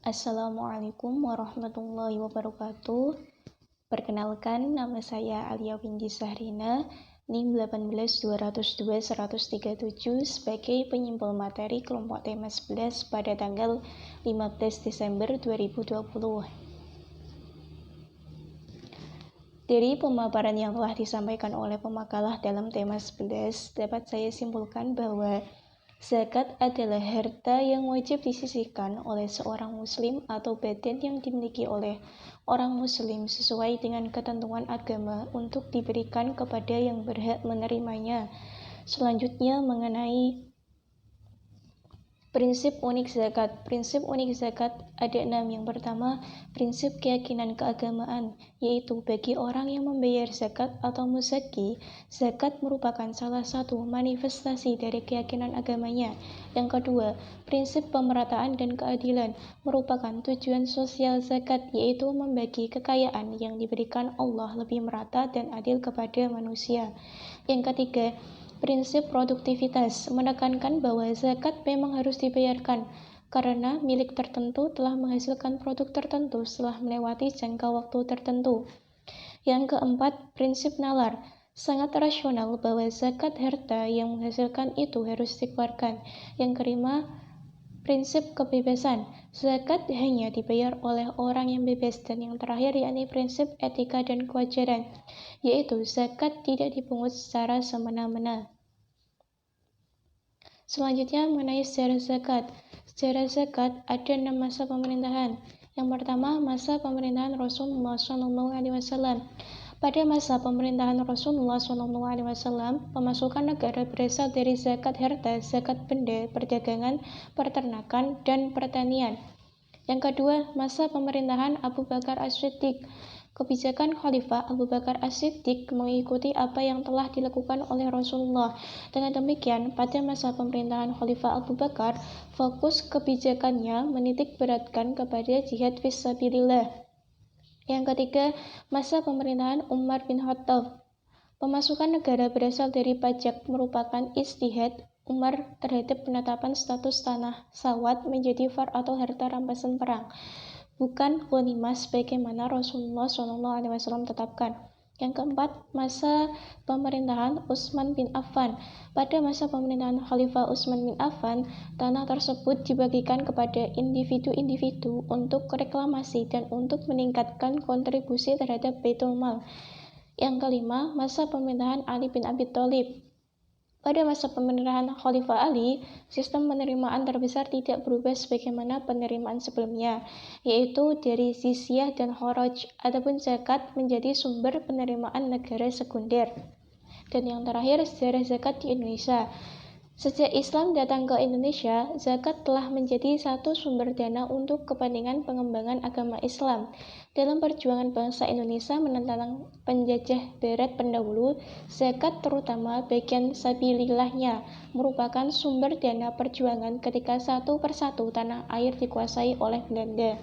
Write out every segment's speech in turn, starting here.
Assalamualaikum warahmatullahi wabarakatuh. Perkenalkan, nama saya Alia Windy Sahrina, NIM 18202-137 sebagai penyimpul materi kelompok tema 11 pada tanggal 15 Desember 2020. Dari pemaparan yang telah disampaikan oleh pemakalah dalam tema 11, dapat saya simpulkan bahwa zakat adalah harta yang wajib disisihkan oleh seorang muslim atau badan yang dimiliki oleh orang muslim sesuai dengan ketentuan agama untuk diberikan kepada yang berhak menerimanya. Selanjutnya mengenai prinsip unik zakat. Prinsip unik zakat ada 6. Yang pertama, prinsip keyakinan keagamaan, yaitu bagi orang yang membayar zakat atau muzaki, zakat merupakan salah satu manifestasi dari keyakinan agamanya. Yang kedua, prinsip pemerataan dan keadilan merupakan tujuan sosial zakat, yaitu membagi kekayaan yang diberikan Allah lebih merata dan adil kepada manusia. Yang ketiga, prinsip produktivitas menekankan bahwa zakat memang harus dibayarkan karena milik tertentu telah menghasilkan produk tertentu setelah melewati jangka waktu tertentu. Yang keempat, prinsip nalar sangat rasional bahwa zakat harta yang menghasilkan itu harus dikeluarkan. Yang kelima, prinsip kebebasan. Zakat hanya dibayar oleh orang yang bebas. Dan yang terakhir yakni prinsip etika dan kewajaran, yaitu zakat tidak dipungut secara semena-mena. Selanjutnya mengenai sejarah zakat. Sejarah zakat ada 6 masa pemerintahan. Yang pertama, masa pemerintahan Rasulullah SAW. Pada masa pemerintahan Rasulullah SAW, pemasukan negara berasal dari zakat harta, zakat benda, perdagangan, peternakan, dan pertanian. Yang kedua, masa pemerintahan Abu Bakar As-Siddiq. Kebijakan Khalifah Abu Bakar As-Siddiq mengikuti apa yang telah dilakukan oleh Rasulullah. Dengan demikian, pada masa pemerintahan Khalifah Abu Bakar, fokus kebijakannya menitik beratkan kepada jihad fisabilillah. Yang ketiga, masa pemerintahan Umar bin Khattab. Pemasukan negara berasal dari pajak merupakan ijtihad Umar terhadap penetapan status tanah sawat menjadi far atau harta rampasan perang, bukan ghanimah sebagaimana Rasulullah SAW tetapkan. Yang keempat, masa pemerintahan Utsman bin Affan. Pada masa pemerintahan Khalifah Utsman bin Affan, tanah tersebut dibagikan kepada individu-individu untuk reklamasi dan untuk meningkatkan kontribusi terhadap Baitul Mal. Yang kelima, masa pemerintahan Ali bin Abi Thalib. Pada masa pemerintahan Khalifah Ali, sistem penerimaan terbesar tidak berubah sebagaimana penerimaan sebelumnya, yaitu dari jizyah dan kharaj. Adapun zakat menjadi sumber penerimaan negara sekunder. Dan yang terakhir, sejarah zakat di Indonesia. Sejak Islam datang ke Indonesia, zakat telah menjadi satu sumber dana untuk kepentingan pengembangan agama Islam. Dalam perjuangan bangsa Indonesia menentang penjajah Barat pendahulu, zakat terutama bagian sabilillahnya merupakan sumber dana perjuangan ketika satu persatu tanah air dikuasai oleh Belanda.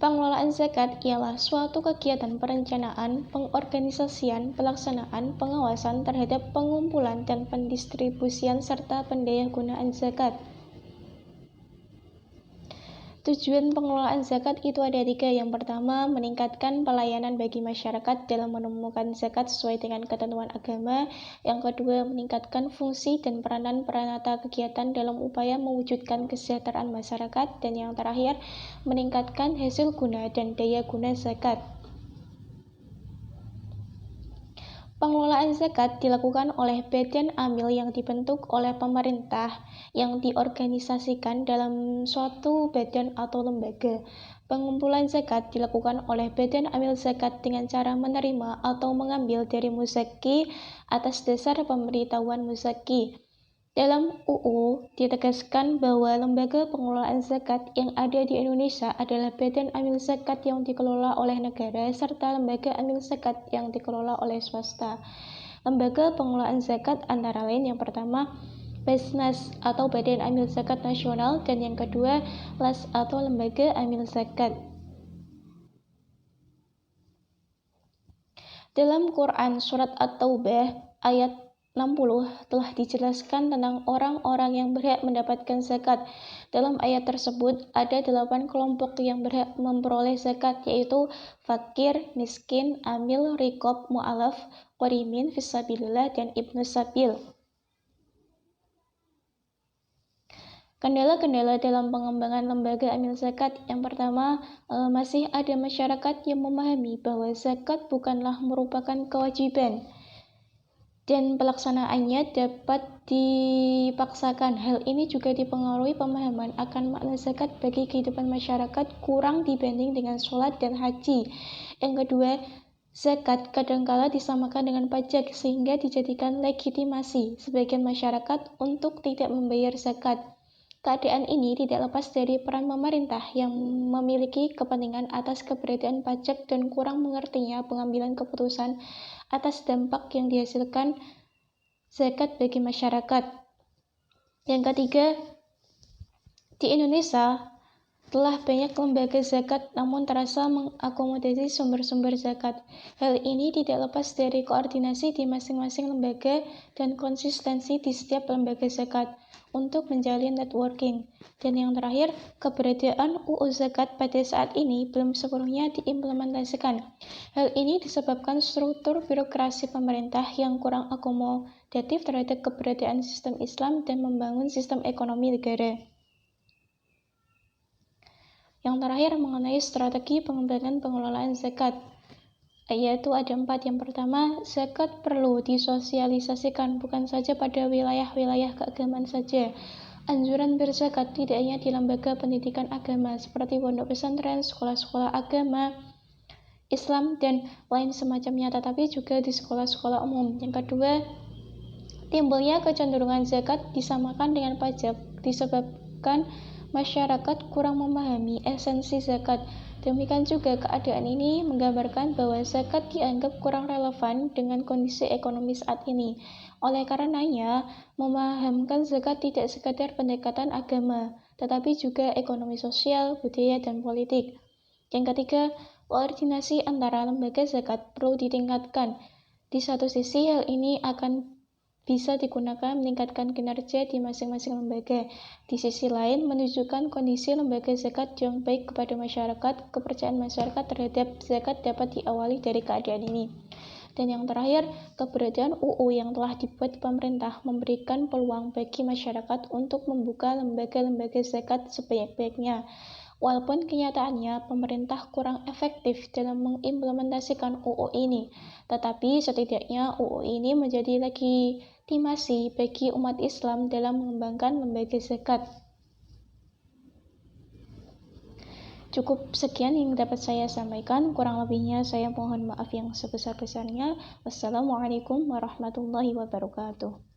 Pengelolaan zakat ialah suatu kegiatan perencanaan, pengorganisasian, pelaksanaan, pengawasan terhadap pengumpulan dan pendistribusian serta pendayagunaan zakat. Tujuan pengelolaan zakat itu ada 3. Yang pertama, meningkatkan pelayanan bagi masyarakat dalam menemukan zakat sesuai dengan ketentuan agama. Yang kedua, meningkatkan fungsi dan peranan peranata kegiatan dalam upaya mewujudkan kesejahteraan masyarakat. Dan yang terakhir, meningkatkan hasil guna dan daya guna zakat. Pengelolaan zakat dilakukan oleh badan amil yang dibentuk oleh pemerintah yang diorganisasikan dalam suatu badan atau lembaga. Pengumpulan zakat dilakukan oleh badan amil zakat dengan cara menerima atau mengambil dari muzaki atas dasar pemberitahuan muzaki. Dalam UU ditegaskan bahwa lembaga pengelolaan zakat yang ada di Indonesia adalah Badan Amil Zakat yang dikelola oleh negara serta lembaga amil zakat yang dikelola oleh swasta. Lembaga pengelolaan zakat antara lain yang pertama Basnas atau Badan Amil Zakat Nasional dan yang kedua LAS atau Lembaga Amil Zakat. Dalam Quran Surat At-Taubah ayat telah dijelaskan tentang orang-orang yang berhak mendapatkan zakat. Dalam ayat tersebut ada 8 kelompok yang berhak memperoleh zakat, yaitu fakir, miskin, amil, riqab, mu'alaf, qarimin, fisabilillah, dan ibnu sabil. Kendala-kendala dalam pengembangan lembaga amil zakat. Yang pertama, masih ada masyarakat yang memahami bahwa zakat bukanlah merupakan kewajiban dan pelaksanaannya dapat dipaksakan. Hal ini juga dipengaruhi pemahaman akan makna zakat bagi kehidupan masyarakat kurang dibanding dengan sholat dan haji. Yang kedua, zakat kadangkala disamakan dengan pajak sehingga dijadikan legitimasi sebagian masyarakat untuk tidak membayar zakat. Keadaan ini tidak lepas dari peran pemerintah yang memiliki kepentingan atas keberadaan pajak dan kurang mengertinya pengambilan keputusan atas dampak yang dihasilkan zakat bagi masyarakat. Yang ketiga, di Indonesia telah banyak lembaga zakat namun terasa mengakomodasi sumber-sumber zakat. Hal ini tidak lepas dari koordinasi di masing-masing lembaga dan konsistensi di setiap lembaga zakat untuk menjalin networking. Dan yang terakhir, keberadaan UU Zakat pada saat ini belum sepenuhnya diimplementasikan. Hal ini disebabkan struktur birokrasi pemerintah yang kurang akomodatif terhadap keberadaan sistem Islam dan membangun sistem ekonomi negara. Yang terakhir mengenai strategi pengembangan pengelolaan zakat, yaitu ada 4. Yang pertama, zakat perlu disosialisasikan bukan saja pada wilayah-wilayah keagamaan saja. Anjuran berzakat tidak hanya di lembaga pendidikan agama seperti pondok pesantren, sekolah-sekolah agama Islam, dan lain semacamnya, tetapi juga di sekolah-sekolah umum. Yang kedua, timbulnya kecenderungan zakat disamakan dengan pajak disebabkan masyarakat kurang memahami esensi zakat. Demikian juga keadaan ini menggambarkan bahwa zakat dianggap kurang relevan dengan kondisi ekonomi saat ini. Oleh karenanya, memahamkan zakat tidak sekadar pendekatan agama, tetapi juga ekonomi sosial, budaya, dan politik. Yang ketiga, koordinasi antara lembaga zakat perlu ditingkatkan. Di satu sisi, hal ini akan bisa digunakan meningkatkan kinerja di masing-masing lembaga. Di sisi lain, menunjukkan kondisi lembaga zakat yang baik kepada masyarakat. Kepercayaan masyarakat terhadap zakat dapat diawali dari keadaan ini. Dan yang terakhir, keberadaan UU yang telah dibuat pemerintah memberikan peluang bagi masyarakat untuk membuka lembaga-lembaga zakat sebaik-baiknya. Walaupun kenyataannya pemerintah kurang efektif dalam mengimplementasikan UU ini, tetapi setidaknya UU ini menjadi legitimasi bagi umat Islam dalam mengembangkan lembaga zakat. Cukup sekian yang dapat saya sampaikan, kurang lebihnya saya mohon maaf yang sebesar-besarnya. Wassalamualaikum warahmatullahi wabarakatuh.